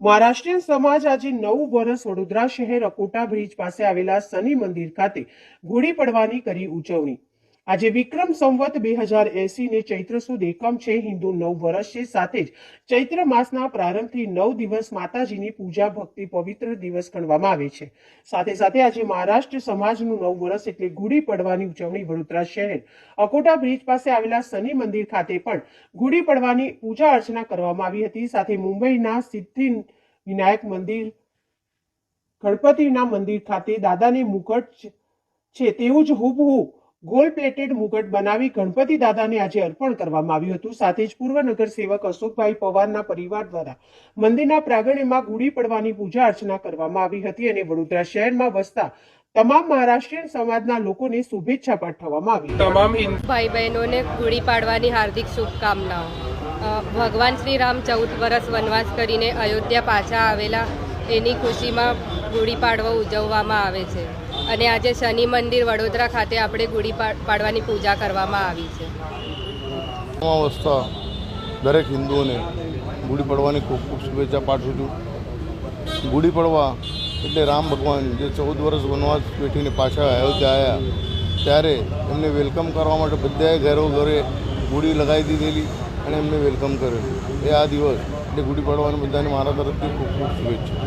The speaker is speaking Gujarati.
મહારાષ્ટ્રીયન સમાજ આજે 9 વર્ષ વડોદરા શહેર અકોટા બ્રિજ પાસે આવેલા શનિ મંદિર ખાતે ગુડી પડવાની કરી ઉજવણી। આજે વિક્રમ સંવત 2080 ને ચૈત્ર સુદ એકમ છે। હિન્દુ 9 વર્ષ છે, સાથે જ ચૈત્ર માસના પ્રારંભથી 9 દિવસ માતાજીની પૂજા ભક્તિ પવિત્ર દિવસ ગણવામાં આવે છે। સાથે સાથે આજે મહારાષ્ટ્ર સમાજનું 9 વર્ષ એટલે ગુડી પડવાની ઉજવણી વડોદરા શહેર અકોટા બ્રિજ પાસે આવેલા શનિ મંદિર ખાતે પણ ગુડી પડવાની પૂજા અર્ચના કરવામાં આવી હતી। સાથે મુંબઈના સિદ્ધિ વિનાયક મંદિર ગણપતિના મંદિર ખાતે દાદાને મુકટ છે તેવું જ હુબહુ ગોલ્ડ પ્લેટેડ મુકટ બનાવી ગણપતિ દાદાને આજે અર્પણ કરવામાં આવ્યું હતું। સાથે જ પૂર્વ નગરસેવક અશોકભાઈ પવારના પરિવાર દ્વારા મંદિરના પ્રાંગણમાં ગુડી પડવાની પૂજા અર્ચના કરવામાં આવી હતી અને વડોદરા શહેરમાં વસતા તમામ મહારાષ્ટ્રીયન સમાજના લોકોને શુભેચ્છા પાઠવવામાં આવી। તમામ ભાઈ બહેનોને ગુડી પાડવાની હાર્દિક શુભકામનાઓ। ભગવાન શ્રી રામ 14 વર્ષ વનવાસ કરીને અયોધ્યા પાછા આવેલા એની ખુશીમાં ગુડી પાડવો ઉજવવામાં આવે છે અને આજે શનિ મંદિર વડોદરા ખાતે આપણે ગુડી પાડવાની પૂજા કરવામાં આવી છે। દરેક હિન્દુઓને ગુડી પડવાની ખૂબ ખૂબ શુભેચ્છા પાઠવું છું। ગુડી પડવા એટલે રામ ભગવાન જે 14 વર્ષ વનવાસ બેઠીને પાછા અયોધ્યા આવ્યા ત્યારે એમને વેલકમ કરવા માટે બધાએ ઘરે ગુડી લગાવી દીધેલી અને એમને વેલકમ કરેલું। એ આ દિવસ એટલે ગુડી પડવાની બધાને મારા તરફથી ખૂબ ખૂબ શુભેચ્છા।